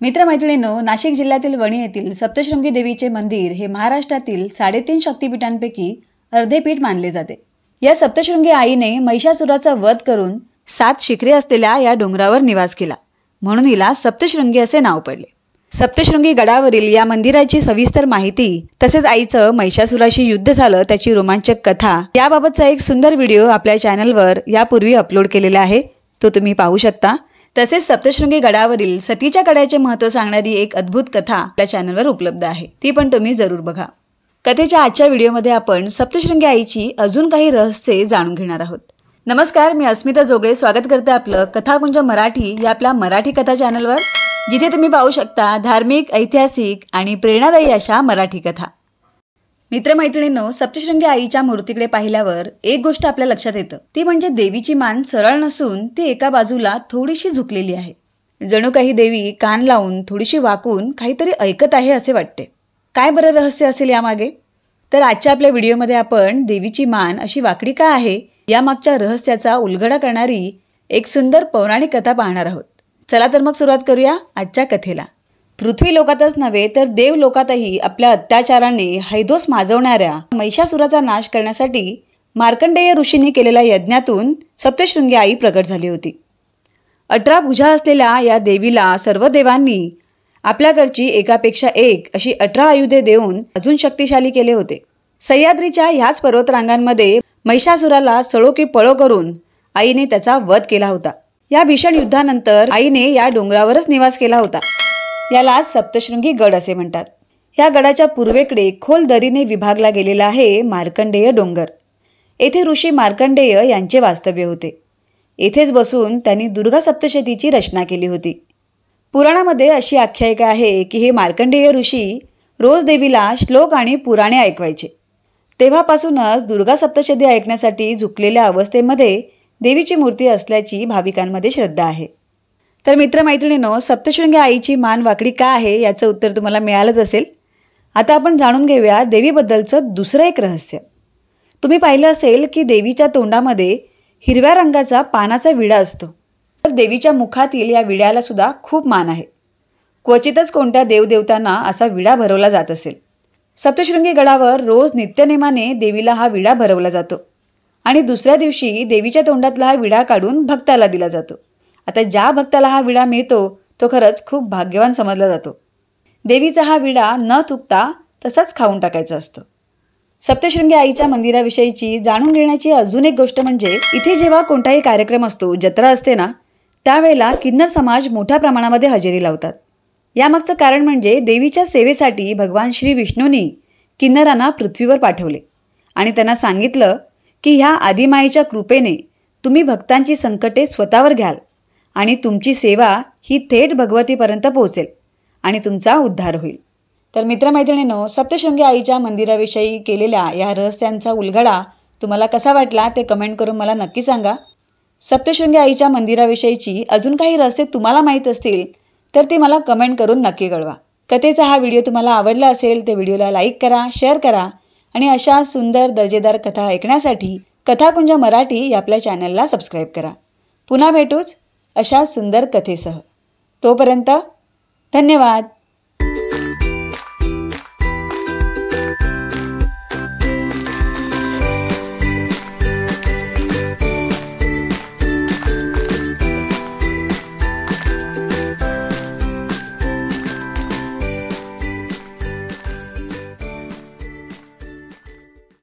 मित्रमैत्रिणींनो, नाशिक जिल्ह्यातील वणी येथील सप्तशृंगी देवीचे मंदिर हे महाराष्ट्रातील 3.5 शक्तिपीठांपैकी अर्धे पीठ मानले जाते। या सप्तशृंगी आईने महिषासुराचा वध करून 7 शिखरे असलेल्या या डोंगरावर निवास केला, म्हणून हिला सप्तशृंगी असे नाव पडले। सप्तशृंगी गडावरील या मंदिराची सविस्तर माहिती तसेच आईचं महिषासुराशी युद्ध झालं त्याची रोमांचक कथा याबाबतचा एक सुंदर व्हिडिओ आपल्या चॅनलवर यापूर्वी अपलोड केलेला आहे, तो तुम्ही पाहू शकता। तसेच सप्तशृंगी गडावरील सतीच्या कड्याचे महत्त्व सांगणारी एक अद्भुत कथा आपल्या चॅनलवर उपलब्ध आहे, ती पण तुम्ही जरूर बघा। कथेच्या आजच्या व्हिडिओमध्ये आपण सप्तशृंगी आईची अजून काही रहस्ये जाणून घेणार आहोत। नमस्कार, मी अस्मिता जोगळे स्वागत करते आपलं कथाकुंज मराठी या आपल्या मराठी कथा चॅनलवर, जिथे तुम्ही पाहू शकता धार्मिक, ऐतिहासिक आणि प्रेरणादायी अशा मराठी कथा। मित्रमैत्रिणींनो, सप्तशृंगी आईच्या मूर्तीकडे पाहिल्यावर एक गोष्ट आपल्या लक्षात येतं, ती म्हणजे देवीची मान सरळ नसून ती एका बाजूला थोडीशी झुकलेली आहे। जणू काही देवी कान लावून थोडीशी वाकून काहीतरी ऐकत आहे असे वाटते। काय बरं रहस्य असेल यामागे? तर आजच्या आपल्या व्हिडिओमध्ये आपण देवीची मान अशी वाकडी का आहे यामागच्या रहस्याचा उलगडा करणारी एक सुंदर पौराणिक कथा पाहणार आहोत। चला तर मग सुरुवात करूया आजच्या कथेला। पृथ्वी लोकातच नव्हे तर देव लोकातही आपल्या अत्याचाराने हैदोस माजवणाऱ्या महिषासुराचा नाश करण्यासाठी मार्कंडेय ऋषींनी केलेल्या यज्ञातून सप्तशृंगी आई प्रकट झाली होती। 18 भुजा असलेल्या या देवीला सर्व देवांनी आपल्याकडची एकापेक्षा एक अशी 18 आयुधे देऊन अजून शक्तिशाली केले होते। सह्याद्रीच्या ह्याच पर्वतरांगांमध्ये महिषासुराला सळो की पळो करून आईने त्याचा वध केला होता। या भीषण युद्धानंतर आईने या डोंगरावरच निवास केला होता। याला सप्तशृंगी गड असे म्हणतात। या गडाच्या पूर्वेकडे खोल दरीने विभागला गेलेला आहे मार्कंडेय डोंगर। येथे ऋषी मार्कंडेय यांचे वास्तव्य होते। येथेच बसून त्यांनी दुर्गा सप्तशतीची रचना केली होती। पुराणामध्ये अशी आख्यायिका आहे की हे मार्कंडेय ऋषी रोज देवीला श्लोक आणि पुराणे ऐकवायचे। तेव्हापासूनच दुर्गा सप्तशती ऐकण्यासाठी झुकलेल्या अवस्थेमध्ये देवीची मूर्ती असल्याची भाविकांमध्ये श्रद्धा आहे। तर मित्रमैत्रिणींनो, सप्तशृंगी आईची मान वाकडी का आहे याचं उत्तर तुम्हाला मिळालंच असेल। आता आपण जाणून घेऊया देवीबद्दलचं दुसरं एक रहस्य। तुम्ही पाहिलं असेल की देवीच्या तोंडामध्ये हिरव्या रंगाचा पानाचा विडा असतो, तर देवीच्या मुखातील या विड्याला सुद्धा खूप मान आहे। क्वचितच कोणत्या देवदेवतांना असा विडा भरवला जात असेल। सप्तशृंगी गडावर रोज नित्यनेमाने देवीला हा विडा भरवला जातो आणि दुसऱ्या दिवशी देवीच्या तोंडातला हा विडा काढून भक्ताला दिला जातो। आता ज्या भक्ताला हा विडा मिळतो तो खरंच खूप भाग्यवान समजला जातो। देवीचा हा विडा न चुकता तसाच खाऊन टाकायचा असतो। सप्तशृंगी आईच्या मंदिराविषयीची जाणून घेण्याची अजून एक गोष्ट म्हणजे इथे जेव्हा कोणताही कार्यक्रम असतो, जत्रा असते ना, त्यावेळेला किन्नर समाज मोठ्या प्रमाणामध्ये हजेरी लावतात। यामागचं कारण म्हणजे देवीच्या सेवेसाठी भगवान श्री विष्णूंनी किन्नरांना पृथ्वीवर पाठवले आणि त्यांना सांगितलं की ह्या आदिमाईच्या कृपेने तुम्ही भक्तांची संकटे स्वतःवर घ्याल आणि तुमची सेवा ही थेट भगवतीपर्यंत पोहोचेल आणि तुमचा उद्धार होईल। तर मित्रमैत्रिणींनो, सप्तशृंगी आईच्या मंदिराविषयी केलेल्या या रहस्यांचा उलगडा तुम्हाला कसा वाटला ते कमेंट करून मला नक्की सांगा। सप्तशृंगी आईच्या मंदिराविषयीची अजून काही रहस्य तुम्हाला माहीत असतील तर ती मला कमेंट करून नक्की कळवा। कथेचा हा व्हिडिओ तुम्हाला आवडला असेल तर व्हिडिओला लाईक करा, शेअर करा आणि अशा सुंदर दर्जेदार कथा ऐकण्यासाठी कथाकुंज मराठी या आपल्या चॅनलला सबस्क्राईब करा। पुन्हा भेटूच अशा सुंदर कथेसह। तोपर्यंत धन्यवाद।